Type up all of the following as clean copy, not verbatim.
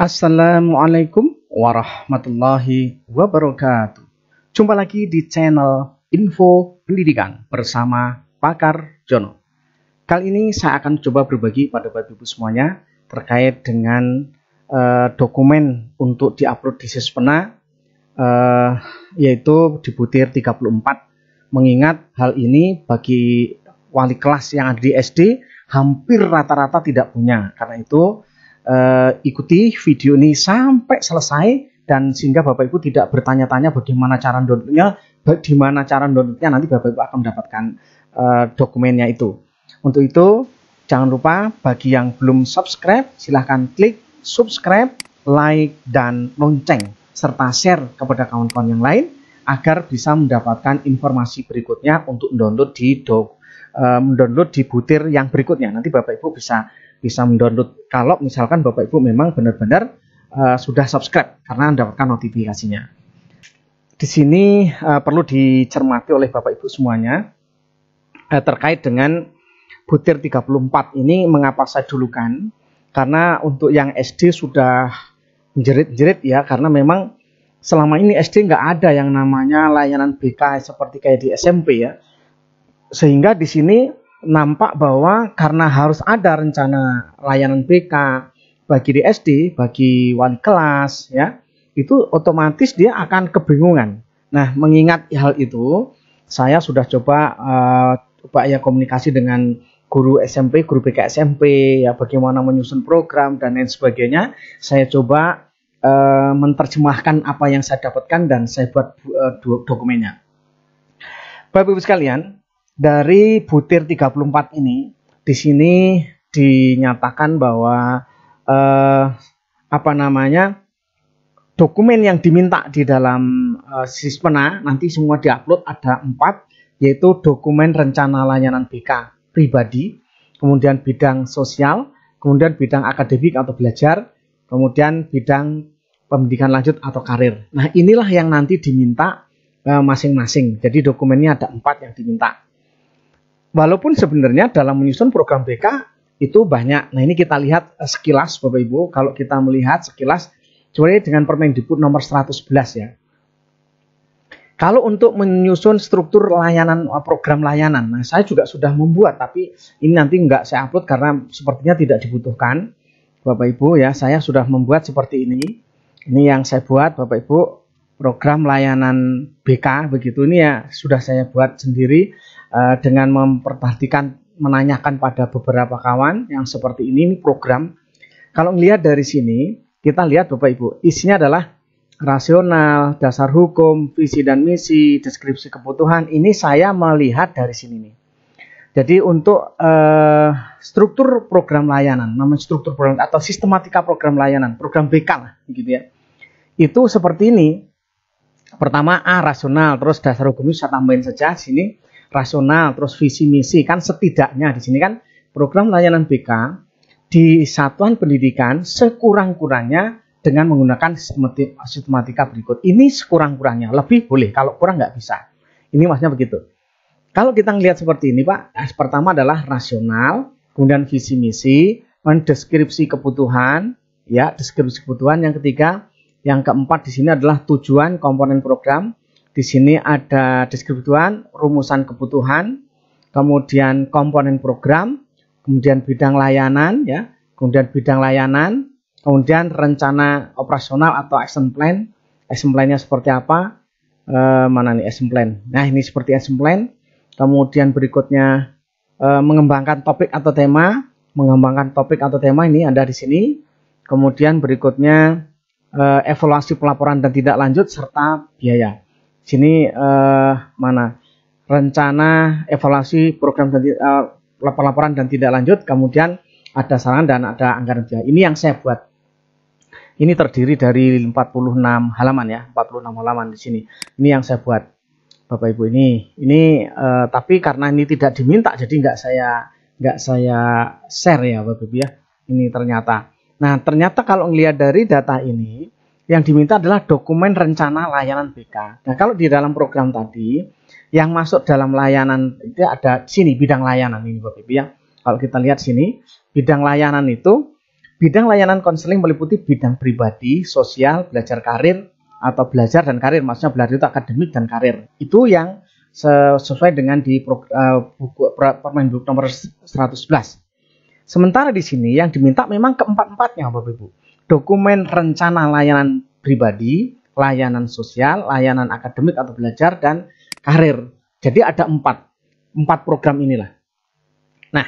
Assalamualaikum warahmatullahi wabarakatuh. Jumpa lagi di channel Info Pendidikan bersama Pakar Jono. Kali ini saya akan coba berbagi pada Bapak Ibu semuanya terkait dengan dokumen untuk diupload di Sispena, yaitu di butir 34. Mengingat hal ini bagi wali kelas yang ada di SD hampir rata-rata tidak punya. Karena itu ikuti video ini sampai selesai, dan sehingga Bapak Ibu tidak bertanya-tanya bagaimana cara downloadnya, nanti Bapak Ibu akan mendapatkan dokumennya itu. Untuk itu jangan lupa bagi yang belum subscribe silahkan klik subscribe, like, dan lonceng serta share kepada kawan-kawan yang lain agar bisa mendapatkan informasi berikutnya untuk mendownload di butir yang berikutnya. Nanti Bapak Ibu bisa mendownload kalau misalkan Bapak Ibu memang benar-benar sudah subscribe karena mendapatkan notifikasinya. Di sini perlu dicermati oleh Bapak Ibu semuanya terkait dengan butir 34 ini. Mengapa saya dulukan? Karena untuk yang SD sudah menjerit-jerit ya, karena memang selama ini SD nggak ada yang namanya layanan BK seperti kayak di SMP ya. Sehingga di sini nampak bahwa karena harus ada rencana layanan BK bagi di SD, bagi wali kelas ya, itu otomatis dia akan kebingungan. Nah, mengingat hal itu, saya sudah coba komunikasi dengan guru SMP, guru BK SMP ya, bagaimana menyusun program dan lain sebagainya. Saya coba menerjemahkan apa yang saya dapatkan dan saya buat dokumennya. Bapak Ibu sekalian, dari butir 34 ini, di sini dinyatakan bahwa dokumen yang diminta di dalam Sispena nanti semua diupload ada 4, yaitu dokumen rencana layanan BK pribadi, kemudian bidang sosial, kemudian bidang akademik atau belajar, kemudian bidang pendidikan lanjut atau karir. Nah, inilah yang nanti diminta masing-masing. Jadi dokumennya ada 4 yang diminta. Walaupun sebenarnya dalam menyusun program BK itu banyak. Nah, ini kita lihat sekilas Bapak Ibu. Kalau kita melihat sekilas sebenarnya dengan Permendikbud nomor 111 ya. Kalau untuk menyusun struktur layanan, program layanan, nah saya juga sudah membuat, tapi ini nanti nggak saya upload karena sepertinya tidak dibutuhkan Bapak Ibu ya. Saya sudah membuat seperti ini. Ini yang saya buat Bapak Ibu, program layanan BK begitu. Ini ya sudah saya buat sendiri dengan memperhatikan, menanyakan pada beberapa kawan yang seperti ini program. Kalau melihat dari sini, kita lihat Bapak Ibu, isinya adalah rasional, dasar hukum, visi dan misi, deskripsi kebutuhan. Ini saya melihat dari sini nih. Jadi untuk struktur program layanan, namanya struktur program atau sistematika program layanan, program BK lah, gitu ya. Itu seperti ini. Pertama A, rasional, terus dasar hukumnya saya tambahin saja sini rasional, terus visi misi. Kan setidaknya di sini kan program layanan BK di satuan pendidikan sekurang-kurangnya dengan menggunakan sistematika berikut. Ini sekurang-kurangnya, lebih boleh, kalau kurang nggak bisa. Ini maksudnya begitu. Kalau kita melihat seperti ini Pak, pertama adalah rasional, kemudian visi misi, deskripsi kebutuhan, ya deskripsi kebutuhan. Yang ketiga, yang keempat di sini adalah tujuan komponen program. Di sini ada deskripsi kebutuhan, rumusan kebutuhan, kemudian komponen program, kemudian bidang layanan, ya, kemudian bidang layanan, kemudian rencana operasional atau action plan. Action plan-nya seperti apa? Mana nih action plan? Nah, ini seperti action plan. Kemudian berikutnya mengembangkan topik atau tema. Mengembangkan topik atau tema ini ada di sini. Kemudian berikutnya evaluasi pelaporan dan tindak lanjut serta biaya. Sini mana? Rencana evaluasi program dan pelaporan dan tindak lanjut. Kemudian ada saran dan ada anggaran biaya. Ini yang saya buat. Ini terdiri dari 46 halaman ya, 46 halaman di sini. Ini yang saya buat, Bapak Ibu ini. Tapi karena ini tidak diminta, jadi nggak saya share ya, Bapak Ibu ya. Ini ternyata. Nah, ternyata kalau ngelihat dari data ini, yang diminta adalah dokumen rencana layanan BK. Nah, kalau di dalam program tadi, yang masuk dalam layanan itu ada sini bidang layanan ini, Bapak Ibu ya. Kalau kita lihat sini, bidang layanan itu Bidang layanan konseling meliputi bidang pribadi, sosial, belajar karir, atau belajar dan karir. Maksudnya belajar itu akademik dan karir. Itu yang sesuai dengan di buku Permendikbud nomor 111. Sementara di sini yang diminta memang keempat-empatnya, Bapak Ibu. Dokumen rencana layanan pribadi, layanan sosial, layanan akademik atau belajar, dan karir. Jadi ada empat program inilah. Nah,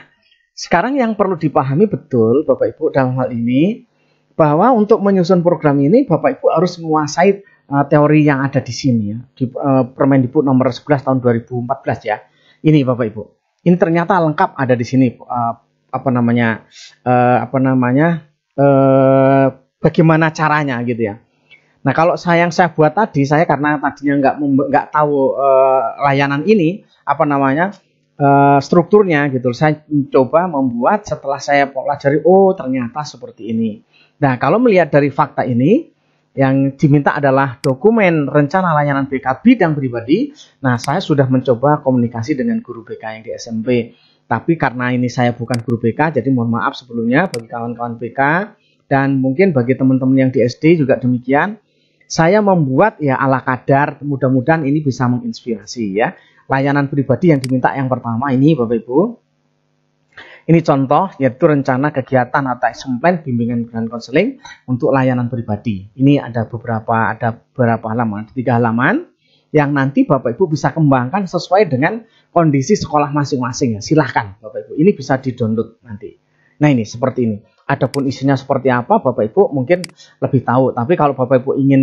sekarang yang perlu dipahami betul Bapak Ibu dalam hal ini, bahwa untuk menyusun program ini Bapak Ibu harus menguasai teori yang ada di sini ya, di Permendikbud nomor 11 tahun 2014 ya. Ini Bapak Ibu. Ini ternyata lengkap ada di sini bagaimana caranya gitu ya. Nah, kalau yang saya buat tadi, saya karena tadinya nggak tahu layanan ini strukturnya gitu. Saya coba membuat setelah saya pelajari, oh ternyata seperti ini. Nah, kalau melihat dari fakta ini, yang diminta adalah dokumen rencana layanan BK bidang pribadi. Nah, saya sudah mencoba komunikasi dengan guru BK yang di SMP. Tapi karena ini saya bukan guru BK, jadi mohon maaf sebelumnya bagi kawan-kawan BK dan mungkin bagi teman-teman yang di SD juga demikian. Saya membuat ya ala kadar, mudah-mudahan ini bisa menginspirasi ya. Layanan pribadi yang diminta yang pertama ini Bapak Ibu. Ini contoh yaitu rencana kegiatan atau action plan bimbingan dan konseling untuk layanan pribadi. Ini ada beberapa halaman, 3 halaman yang nanti Bapak Ibu bisa kembangkan sesuai dengan kondisi sekolah masing-masing ya. Silahkan Bapak Ibu, ini bisa di-download nanti. Nah ini seperti ini. Adapun isinya seperti apa Bapak Ibu mungkin lebih tahu. Tapi kalau Bapak Ibu ingin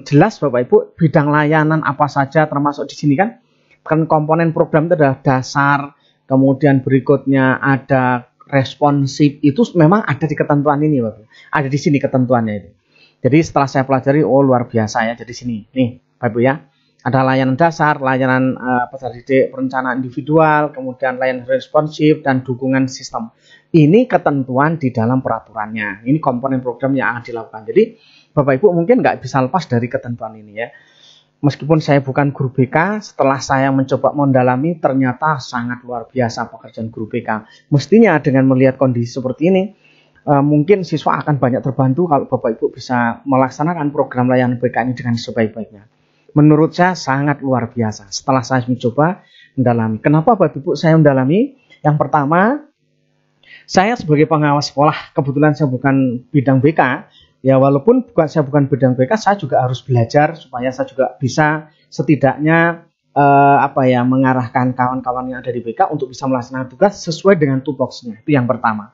jelas Bapak Ibu bidang layanan apa saja termasuk di sini kan komponen program itu adalah dasar, kemudian berikutnya ada responsif, itu memang ada di ketentuan ini Bapak. Ada di sini ketentuannya itu. Jadi setelah saya pelajari, oh luar biasa ya. Jadi sini nih Bapak Ibu ya. Ada layanan dasar, layanan peserta didik perencanaan individual, kemudian layanan responsif dan dukungan sistem. Ini ketentuan di dalam peraturannya. Ini komponen program yang akan dilakukan. Jadi Bapak Ibu mungkin nggak bisa lepas dari ketentuan ini ya. Meskipun saya bukan guru BK, setelah saya mencoba mendalami ternyata sangat luar biasa pekerjaan guru BK. Mestinya dengan melihat kondisi seperti ini, mungkin siswa akan banyak terbantu kalau Bapak Ibu bisa melaksanakan program layanan BK ini dengan sebaik-baiknya. Menurut saya sangat luar biasa setelah saya mencoba mendalami. Kenapa Bapak Ibu saya mendalami? Yang pertama, saya sebagai pengawas sekolah, kebetulan saya bukan bidang BK, ya walaupun saya bukan bidang BK, saya juga harus belajar supaya saya juga bisa setidaknya mengarahkan kawan-kawan yang ada di BK untuk bisa melaksanakan tugas sesuai dengan tupoksinya. Itu yang pertama.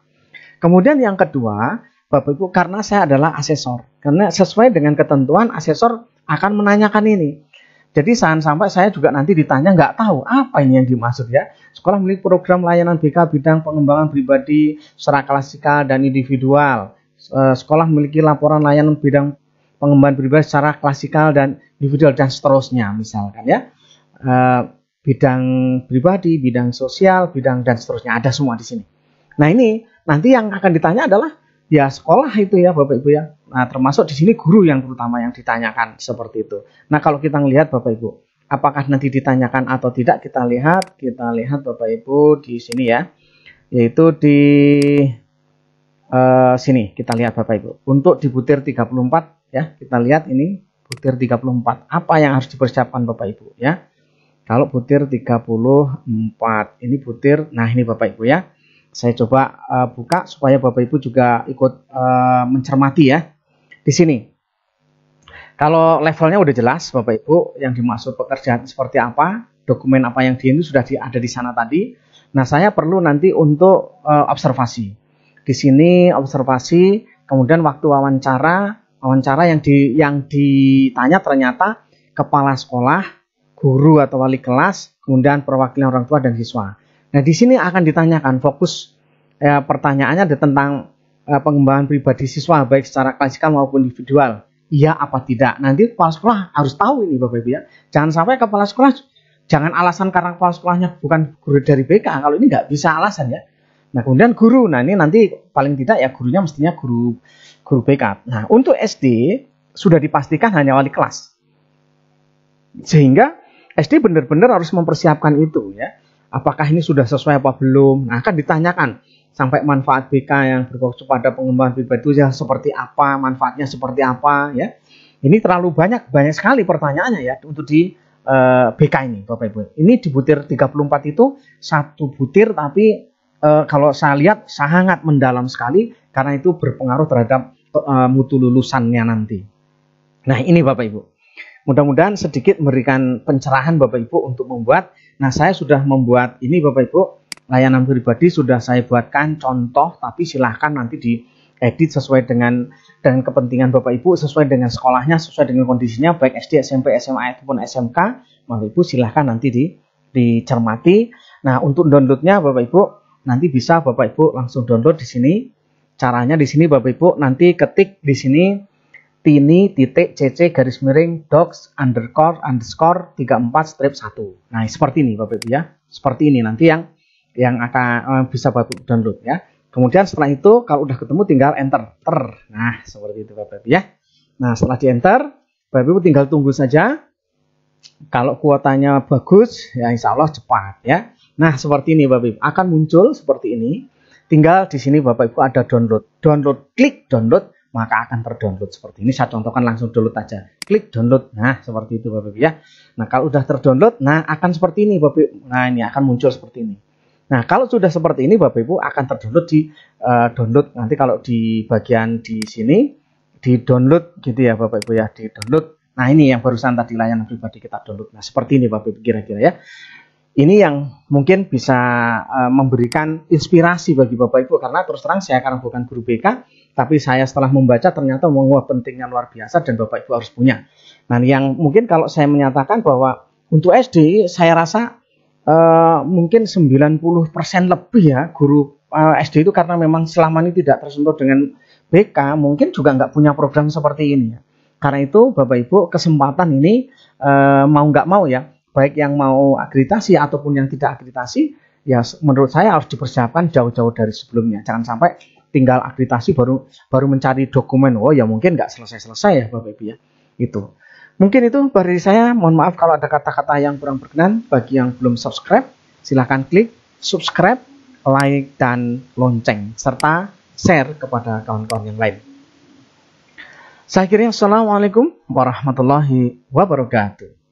Kemudian yang kedua, Bapak Ibu, karena saya adalah asesor, karena sesuai dengan ketentuan asesor akan menanyakan ini. Jadi jangan sampai saya juga nanti ditanya nggak tahu apa ini yang dimaksud ya. Sekolah memiliki program layanan BK bidang pengembangan pribadi secara klasikal dan individual. Sekolah memiliki laporan layanan bidang pengembangan pribadi secara klasikal dan individual dan seterusnya misalkan ya. Bidang pribadi, bidang sosial, bidang dan seterusnya ada semua di sini. Nah ini nanti yang akan ditanya adalah ya sekolah itu ya Bapak Ibu ya. Nah termasuk di sini guru yang terutama yang ditanyakan seperti itu. Nah kalau kita lihat Bapak Ibu, apakah nanti ditanyakan atau tidak kita lihat Bapak Ibu di sini ya, yaitu di sini kita lihat Bapak Ibu. Untuk di butir 34 ya kita lihat ini butir 34 apa yang harus dipersiapkan Bapak Ibu ya. Kalau butir 34 ini butir, nah ini Bapak Ibu ya. Saya coba buka supaya Bapak Ibu juga ikut mencermati ya. Di sini. Kalau levelnya udah jelas Bapak Ibu yang dimaksud pekerjaan seperti apa, dokumen apa yang itu sudah ada di sana tadi. Nah, saya perlu nanti untuk observasi. Di sini observasi, kemudian waktu wawancara yang ditanya ternyata kepala sekolah, guru atau wali kelas, kemudian perwakilan orang tua dan siswa. Nah, di sini akan ditanyakan fokus pertanyaannya ada tentang pengembangan pribadi siswa baik secara klasikal maupun individual. Iya apa tidak? Nanti kepala sekolah harus tahu ini Bapak Ibu ya. Jangan sampai kepala sekolah jangan alasan karena kepala sekolahnya bukan guru dari BK. Kalau ini nggak bisa alasan ya. Nah, kemudian guru. Nah, ini nanti paling tidak ya gurunya mestinya guru BK. Nah, untuk SD sudah dipastikan hanya wali kelas. Sehingga SD benar-benar harus mempersiapkan itu ya. Apakah ini sudah sesuai apa belum? Nah, akan ditanyakan sampai manfaat BK yang berfokus pada pengembangan pribadi itu ya seperti apa, manfaatnya seperti apa ya. Ini terlalu banyak sekali pertanyaannya ya untuk di BK ini Bapak Ibu. Ini di butir 34 itu satu butir tapi kalau saya lihat sangat mendalam sekali karena itu berpengaruh terhadap mutu lulusannya nanti. Nah ini Bapak Ibu. Mudah-mudahan sedikit memberikan pencerahan Bapak Ibu untuk membuat. Nah saya sudah membuat ini Bapak Ibu. Layanan pribadi sudah saya buatkan contoh tapi silahkan nanti diedit sesuai dengan kepentingan Bapak Ibu, sesuai dengan sekolahnya, sesuai dengan kondisinya, baik SD, SMP, SMA, ataupun SMK. Bapak Ibu silahkan nanti dicermati. Nah, untuk downloadnya Bapak Ibu, nanti bisa Bapak Ibu langsung download di sini. Caranya di sini Bapak Ibu, nanti ketik di sini tini.cc_docs__34-1. Nah, seperti ini Bapak Ibu ya. Seperti ini nanti yang akan bisa Bapak Ibu download ya. Kemudian setelah itu kalau udah ketemu tinggal enter. Nah, seperti itu Bapak Ibu ya. Nah, setelah di enter, Bapak Ibu tinggal tunggu saja. Kalau kuotanya bagus, ya insya Allah cepat ya. Nah, seperti ini Bapak Ibu. Akan muncul seperti ini. Tinggal di sini Bapak Ibu ada download. Klik download, maka akan terdownload seperti ini. Saya contohkan langsung download aja. Klik download. Nah, seperti itu Bapak Ibu ya. Nah, kalau udah terdownload, nah akan seperti ini Bapak Ibu. Nah, ini akan muncul seperti ini. Nah, kalau sudah seperti ini Bapak Ibu akan terdownload download nanti kalau di bagian di sini di download gitu ya Bapak Ibu ya, di download. Nah, ini yang barusan tadi layanan pribadi kita download. Nah, seperti ini Bapak Ibu kira-kira ya. Ini yang mungkin bisa memberikan inspirasi bagi Bapak Ibu karena terus terang saya karena bukan guru BK, tapi saya setelah membaca ternyata wah pentingnya luar biasa dan Bapak Ibu harus punya. Nah, yang mungkin kalau saya menyatakan bahwa untuk SD saya rasa mungkin 90% lebih ya guru SD itu karena memang selama ini tidak tersentuh dengan BK, mungkin juga nggak punya program seperti ini ya. Karena itu Bapak Ibu kesempatan ini mau nggak mau ya, baik yang mau akreditasi ataupun yang tidak akreditasi, ya menurut saya harus dipersiapkan jauh-jauh dari sebelumnya. Jangan sampai tinggal akreditasi baru mencari dokumen, oh ya mungkin nggak selesai-selesai ya Bapak Ibu ya. Itu. Mungkin itu dari saya, mohon maaf kalau ada kata-kata yang kurang berkenan. Bagi yang belum subscribe, silahkan klik subscribe, like, dan lonceng, serta share kepada kawan-kawan yang lain. Saya kira assalamualaikum warahmatullahi wabarakatuh.